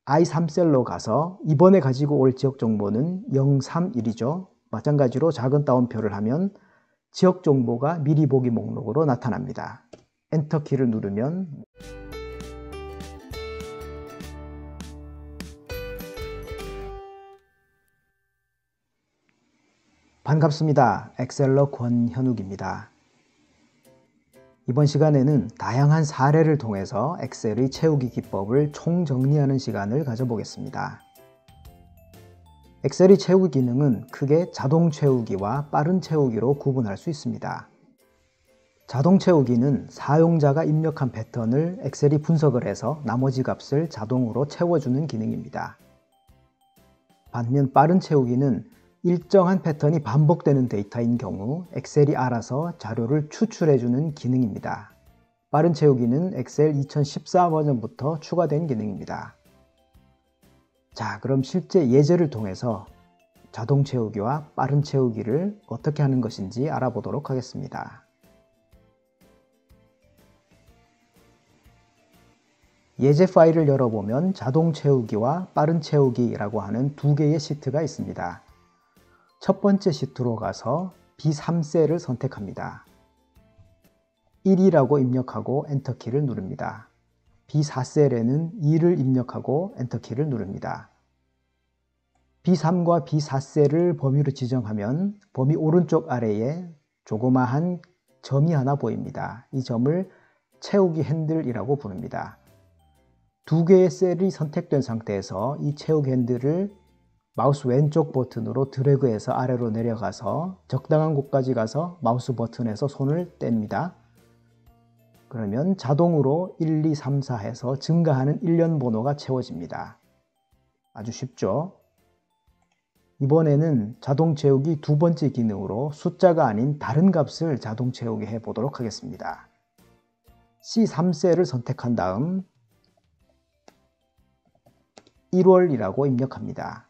i3셀로 가서 이번에 가지고 올 지역 정보는 031이죠. 마찬가지로 작은 따옴표를 하면 지역 정보가 미리 보기 목록으로 나타납니다. 엔터키를 누르면 반갑습니다. 엑셀러 권현욱입니다. 이번 시간에는 다양한 사례를 통해서 엑셀의 채우기 기법을 총정리하는 시간을 가져보겠습니다. 엑셀의 채우기 기능은 크게 자동 채우기와 빠른 채우기로 구분할 수 있습니다. 자동 채우기는 사용자가 입력한 패턴을 엑셀이 분석을 해서 나머지 값을 자동으로 채워주는 기능입니다. 반면 빠른 채우기는 일정한 패턴이 반복되는 데이터인 경우 엑셀이 알아서 자료를 추출해주는 기능입니다. 빠른 채우기는 엑셀 2014 버전부터 추가된 기능입니다. 자, 그럼 실제 예제를 통해서 자동 채우기와 빠른 채우기를 어떻게 하는 것인지 알아보도록 하겠습니다. 예제 파일을 열어보면 자동 채우기와 빠른 채우기라고 하는 두 개의 시트가 있습니다. 첫 번째 시트로 가서 B3셀을 선택합니다. 1이라고 입력하고 엔터키를 누릅니다. B4셀에는 2를 입력하고 엔터키를 누릅니다. B3과 B4셀을 범위로 지정하면 범위 오른쪽 아래에 조그마한 점이 하나 보입니다. 이 점을 채우기 핸들이라고 부릅니다. 두 개의 셀이 선택된 상태에서 이 채우기 핸들을 마우스 왼쪽 버튼으로 드래그해서 아래로 내려가서 적당한 곳까지 가서 마우스 버튼에서 손을 뗍니다. 그러면 자동으로 1, 2, 3, 4 해서 증가하는 일련 번호가 채워집니다. 아주 쉽죠? 이번에는 자동 채우기 두 번째 기능으로 숫자가 아닌 다른 값을 자동 채우기 해보도록 하겠습니다. C3셀을 선택한 다음 1월이라고 입력합니다.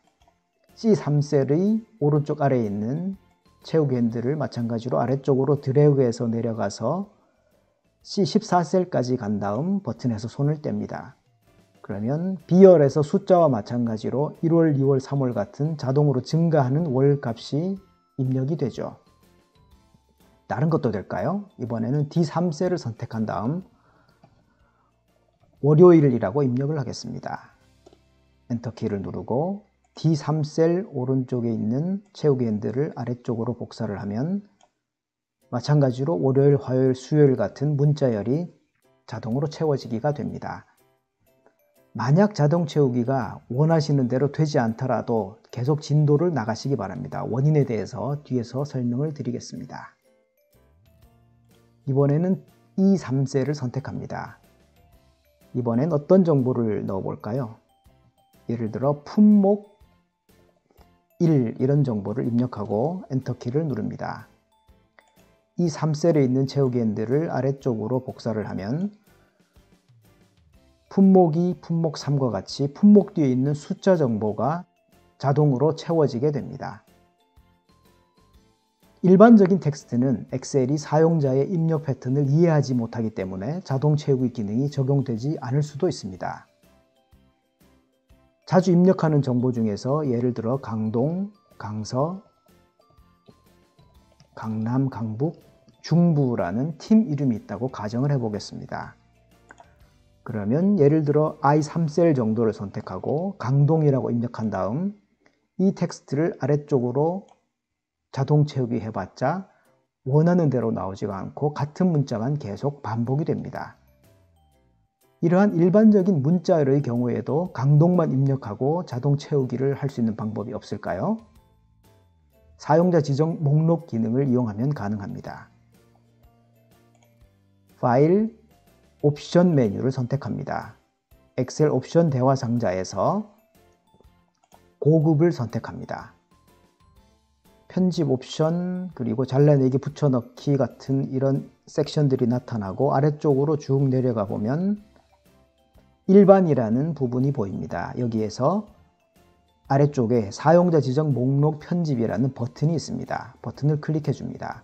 C3셀의 오른쪽 아래에 있는 채우기 핸들을 마찬가지로 아래쪽으로 드래그해서 내려가서 C14셀까지 간 다음 버튼에서 손을 뗍니다. 그러면 B열에서 숫자와 마찬가지로 1월, 2월, 3월 같은 자동으로 증가하는 월 값이 입력이 되죠. 다른 것도 될까요? 이번에는 D3셀을 선택한 다음 월요일이라고 입력을 하겠습니다. 엔터키를 누르고 D3셀 오른쪽에 있는 채우기 핸들을 아래쪽으로 복사를 하면 마찬가지로 월요일, 화요일, 수요일 같은 문자열이 자동으로 채워지기가 됩니다. 만약 자동 채우기가 원하시는 대로 되지 않더라도 계속 진도를 나가시기 바랍니다. 원인에 대해서 뒤에서 설명을 드리겠습니다. 이번에는 E3셀을 선택합니다. 이번엔 어떤 정보를 넣어볼까요? 예를 들어 품목 1 이런 정보를 입력하고 엔터키를 누릅니다. 이 3셀에 있는 채우기 핸들을 아래쪽으로 복사를 하면 품목 2, 품목 3과 같이 품목 뒤에 있는 숫자 정보가 자동으로 채워지게 됩니다. 일반적인 텍스트는 엑셀이 사용자의 입력 패턴을 이해하지 못하기 때문에 자동 채우기 기능이 적용되지 않을 수도 있습니다. 자주 입력하는 정보 중에서 예를 들어 강동, 강서, 강남, 강북, 중부라는 팀 이름이 있다고 가정을 해보겠습니다. 그러면 예를 들어 I3셀 정도를 선택하고 강동이라고 입력한 다음 이 텍스트를 아래쪽으로 자동 채우기 해봤자 원하는 대로 나오지가 않고 같은 문자만 계속 반복이 됩니다. 이러한 일반적인 문자열의 경우에도 강동만 입력하고 자동 채우기를 할 수 있는 방법이 없을까요? 사용자 지정 목록 기능을 이용하면 가능합니다. 파일, 옵션 메뉴를 선택합니다. 엑셀 옵션 대화 상자에서 고급을 선택합니다. 편집 옵션, 그리고 잘라내기, 붙여넣기 같은 이런 섹션들이 나타나고 아래쪽으로 쭉 내려가 보면 일반이라는 부분이 보입니다. 여기에서 아래쪽에 사용자 지정 목록 편집이라는 버튼이 있습니다. 버튼을 클릭해 줍니다.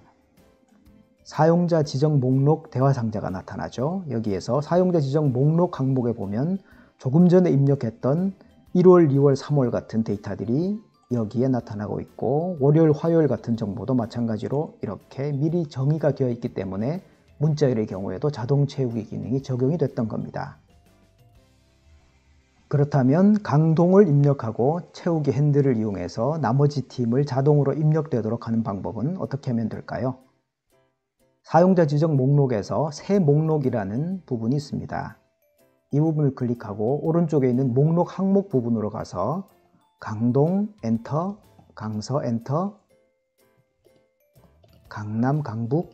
사용자 지정 목록 대화 상자가 나타나죠. 여기에서 사용자 지정 목록 항목에 보면 조금 전에 입력했던 1월, 2월, 3월 같은 데이터들이 여기에 나타나고 있고, 월요일, 화요일 같은 정보도 마찬가지로 이렇게 미리 정의가 되어 있기 때문에 문자열의 경우에도 자동 채우기 기능이 적용이 됐던 겁니다. 그렇다면 강동을 입력하고 채우기 핸들을 이용해서 나머지 팀을 자동으로 입력되도록 하는 방법은 어떻게 하면 될까요? 사용자 지정 목록에서 새 목록이라는 부분이 있습니다. 이 부분을 클릭하고 오른쪽에 있는 목록 항목 부분으로 가서 강동 엔터, 강서 엔터, 강남, 강북,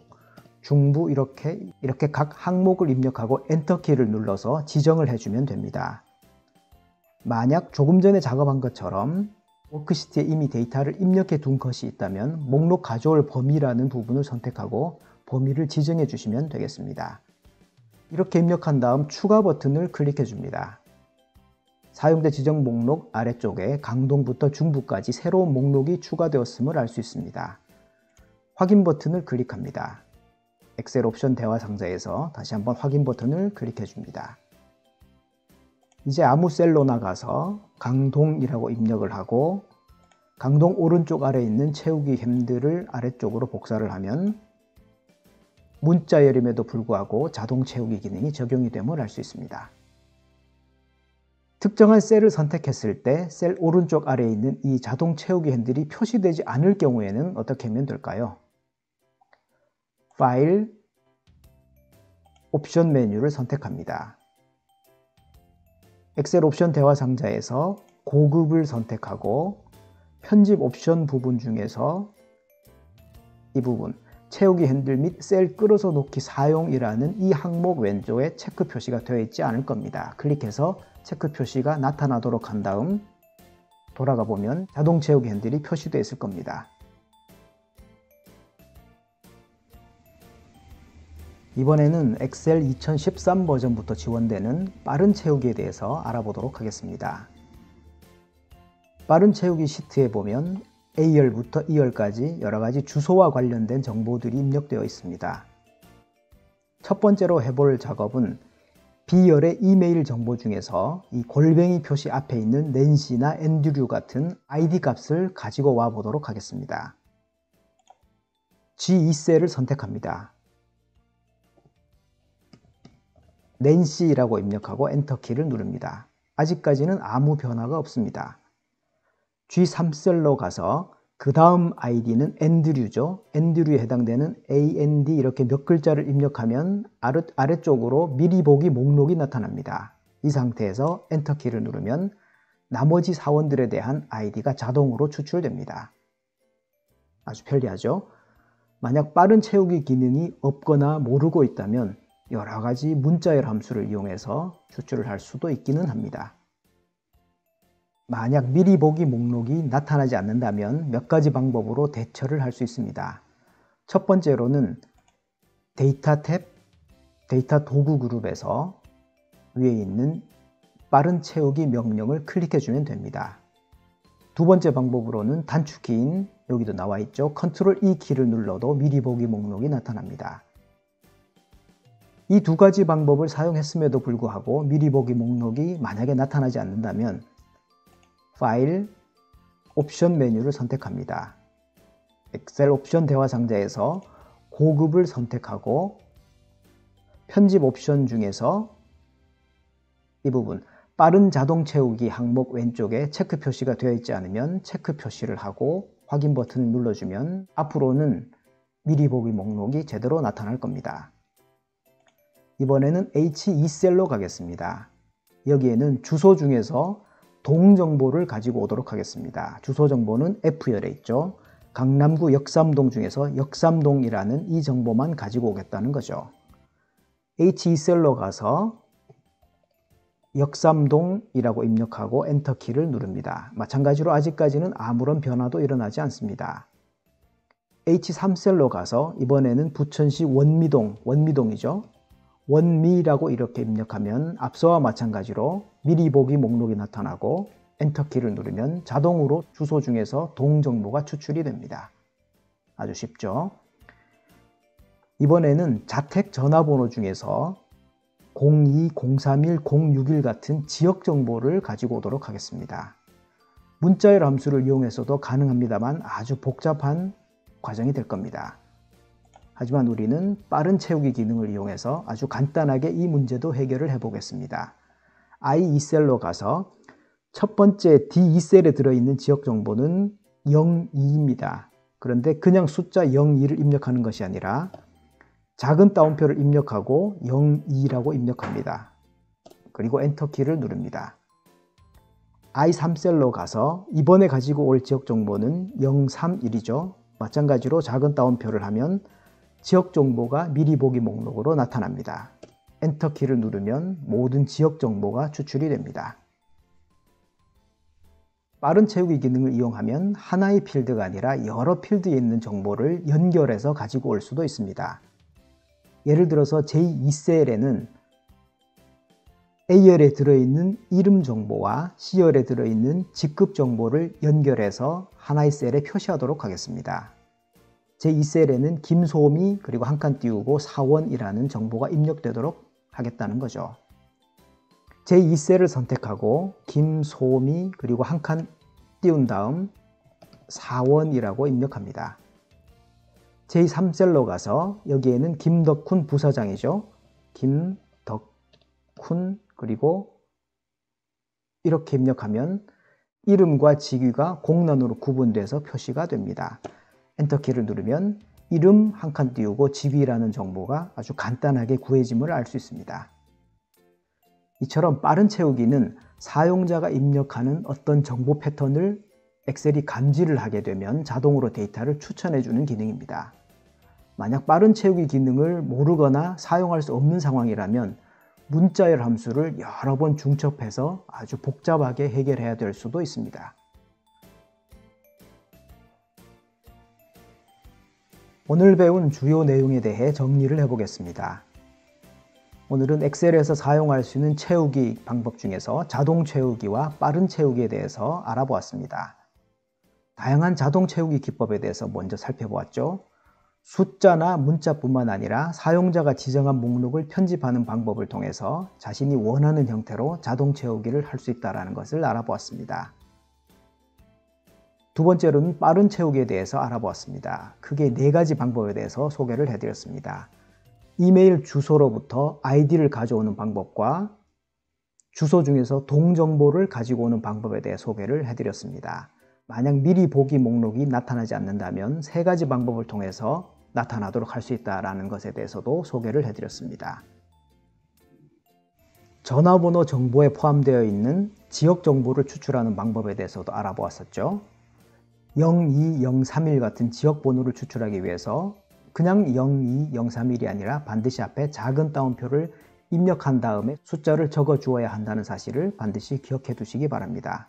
중부 이렇게 각 항목을 입력하고 엔터 키를 눌러서 지정을 해주면 됩니다. 만약 조금 전에 작업한 것처럼 워크시트에 이미 데이터를 입력해 둔 것이 있다면 목록 가져올 범위라는 부분을 선택하고 범위를 지정해 주시면 되겠습니다. 이렇게 입력한 다음 추가 버튼을 클릭해 줍니다. 사용자 지정 목록 아래쪽에 강동부터 중부까지 새로운 목록이 추가되었음을 알 수 있습니다. 확인 버튼을 클릭합니다. 엑셀 옵션 대화 상자에서 다시 한번 확인 버튼을 클릭해 줍니다. 이제 아무 셀로 나가서 강동이라고 입력을 하고 강동 오른쪽 아래에 있는 채우기 핸들을 아래쪽으로 복사를 하면 문자열임에도 불구하고 자동 채우기 기능이 적용이 됨을 알 수 있습니다. 특정한 셀을 선택했을 때 셀 오른쪽 아래에 있는 이 자동 채우기 핸들이 표시되지 않을 경우에는 어떻게 하면 될까요? 파일, 옵션 메뉴를 선택합니다. 엑셀 옵션 대화 상자에서 고급을 선택하고 편집 옵션 부분 중에서 이 부분 채우기 핸들 및 셀 끌어서 놓기 사용이라는 이 항목 왼쪽에 체크 표시가 되어 있지 않을 겁니다. 클릭해서 체크 표시가 나타나도록 한 다음 돌아가 보면 자동 채우기 핸들이 표시되어 있을 겁니다. 이번에는 엑셀 2013 버전부터 지원되는 빠른 채우기에 대해서 알아보도록 하겠습니다. 빠른 채우기 시트에 보면 A열부터 E열까지 여러가지 주소와 관련된 정보들이 입력되어 있습니다. 첫 번째로 해볼 작업은 B열의 이메일 정보 중에서 이 골뱅이 표시 앞에 있는 낸시나 앤드류 같은 ID 값을 가지고 와 보도록 하겠습니다. G2셀을 선택합니다. 낸시라고 입력하고 엔터키를 누릅니다. 아직까지는 아무 변화가 없습니다. G3셀로 가서 그 다음 아이디는 앤드류죠. 앤드류에 해당되는 AND 이렇게 몇 글자를 입력하면 아래쪽으로 미리 보기 목록이 나타납니다. 이 상태에서 엔터키를 누르면 나머지 사원들에 대한 아이디가 자동으로 추출됩니다. 아주 편리하죠? 만약 빠른 채우기 기능이 없거나 모르고 있다면 여러 가지 문자열 함수를 이용해서 추출을 할 수도 있기는 합니다. 만약 미리 보기 목록이 나타나지 않는다면 몇 가지 방법으로 대처를 할 수 있습니다. 첫 번째로는 데이터 탭, 데이터 도구 그룹에서 위에 있는 빠른 채우기 명령을 클릭해 주면 됩니다. 두 번째 방법으로는 단축키인 여기도 나와 있죠. 컨트롤 E 키를 눌러도 미리 보기 목록이 나타납니다. 이 두 가지 방법을 사용했음에도 불구하고 미리 보기 목록이 만약에 나타나지 않는다면 파일, 옵션 메뉴를 선택합니다. 엑셀 옵션 대화 상자에서 고급을 선택하고 편집 옵션 중에서 이 부분 빠른 자동 채우기 항목 왼쪽에 체크 표시가 되어 있지 않으면 체크 표시를 하고 확인 버튼을 눌러주면 앞으로는 미리 보기 목록이 제대로 나타날 겁니다. 이번에는 H2셀로 가겠습니다. 여기에는 주소 중에서 동 정보를 가지고 오도록 하겠습니다. 주소 정보는 F열에 있죠. 강남구 역삼동 중에서 역삼동이라는 이 정보만 가지고 오겠다는 거죠. H2셀로 가서 역삼동이라고 입력하고 엔터키를 누릅니다. 마찬가지로 아직까지는 아무런 변화도 일어나지 않습니다. H3셀로 가서 이번에는 부천시 원미동이죠. 원미라고 이렇게 입력하면 앞서와 마찬가지로 미리 보기 목록이 나타나고 엔터키를 누르면 자동으로 주소 중에서 동 정보가 추출이 됩니다. 아주 쉽죠? 이번에는 자택 전화번호 중에서 02, 031, 061 같은 지역 정보를 가지고 오도록 하겠습니다. 문자열 함수를 이용해서도 가능합니다만 아주 복잡한 과정이 될 겁니다. 하지만 우리는 빠른 채우기 기능을 이용해서 아주 간단하게 이 문제도 해결을 해 보겠습니다. I2셀로 가서 첫 번째 D2셀에 들어있는 지역 정보는 02입니다. 그런데 그냥 숫자 02를 입력하는 것이 아니라 작은 따옴표를 입력하고 02라고 입력합니다. 그리고 엔터키를 누릅니다. I3셀로 가서 이번에 가지고 올 지역 정보는 031이죠. 마찬가지로 작은 따옴표를 하면 지역 정보가 미리 보기 목록으로 나타납니다. 엔터키를 누르면 모든 지역 정보가 추출이 됩니다. 빠른 채우기 기능을 이용하면 하나의 필드가 아니라 여러 필드에 있는 정보를 연결해서 가지고 올 수도 있습니다. 예를 들어서 제2셀에는 A열에 들어있는 이름 정보와 C열에 들어있는 직급 정보를 연결해서 하나의 셀에 표시하도록 하겠습니다. 제2셀에는 김소미 그리고 한 칸 띄우고 사원이라는 정보가 입력되도록 하겠다는 거죠. 제2셀을 선택하고 김소미 그리고 한 칸 띄운 다음 사원이라고 입력합니다. 제3셀로 가서 여기에는 김덕훈 부사장이죠. 김덕훈 그리고 이렇게 입력하면 이름과 직위가 공란으로 구분돼서 표시가 됩니다. 엔터키를 누르면 이름 한 칸 띄우고 직위라는 정보가 아주 간단하게 구해짐을 알 수 있습니다. 이처럼 빠른 채우기는 사용자가 입력하는 어떤 정보 패턴을 엑셀이 감지를 하게 되면 자동으로 데이터를 추천해주는 기능입니다. 만약 빠른 채우기 기능을 모르거나 사용할 수 없는 상황이라면 문자열 함수를 여러 번 중첩해서 아주 복잡하게 해결해야 될 수도 있습니다. 오늘 배운 주요 내용에 대해 정리를 해보겠습니다. 오늘은 엑셀에서 사용할 수 있는 채우기 방법 중에서 자동 채우기와 빠른 채우기에 대해서 알아보았습니다. 다양한 자동 채우기 기법에 대해서 먼저 살펴보았죠. 숫자나 문자뿐만 아니라 사용자가 지정한 목록을 편집하는 방법을 통해서 자신이 원하는 형태로 자동 채우기를 할 수 있다는 것을 알아보았습니다. 두 번째로는 빠른 채우기에 대해서 알아보았습니다. 크게 4가지 방법에 대해서 소개를 해드렸습니다. 이메일 주소로부터 아이디를 가져오는 방법과 주소 중에서 동정보를 가지고 오는 방법에 대해 소개를 해드렸습니다. 만약 미리 보기 목록이 나타나지 않는다면 3가지 방법을 통해서 나타나도록 할 수 있다는 것에 대해서도 소개를 해드렸습니다. 전화번호 정보에 포함되어 있는 지역 정보를 추출하는 방법에 대해서도 알아보았었죠. 02, 031 같은 지역 번호를 추출하기 위해서 그냥 02, 031이 아니라 반드시 앞에 작은 따옴표를 입력한 다음에 숫자를 적어 주어야 한다는 사실을 반드시 기억해 두시기 바랍니다.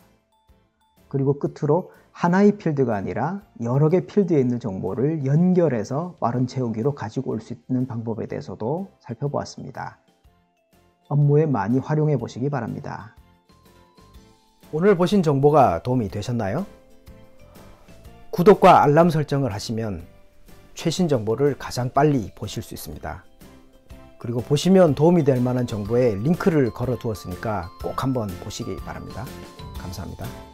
그리고 끝으로 하나의 필드가 아니라 여러 개 필드에 있는 정보를 연결해서 빠른 채우기로 가지고 올 수 있는 방법에 대해서도 살펴보았습니다. 업무에 많이 활용해 보시기 바랍니다. 오늘 보신 정보가 도움이 되셨나요? 구독과 알람 설정을 하시면 최신 정보를 가장 빨리 보실 수 있습니다. 그리고 보시면 도움이 될 만한 정보에 링크를 걸어 두었으니까 꼭 한번 보시기 바랍니다. 감사합니다.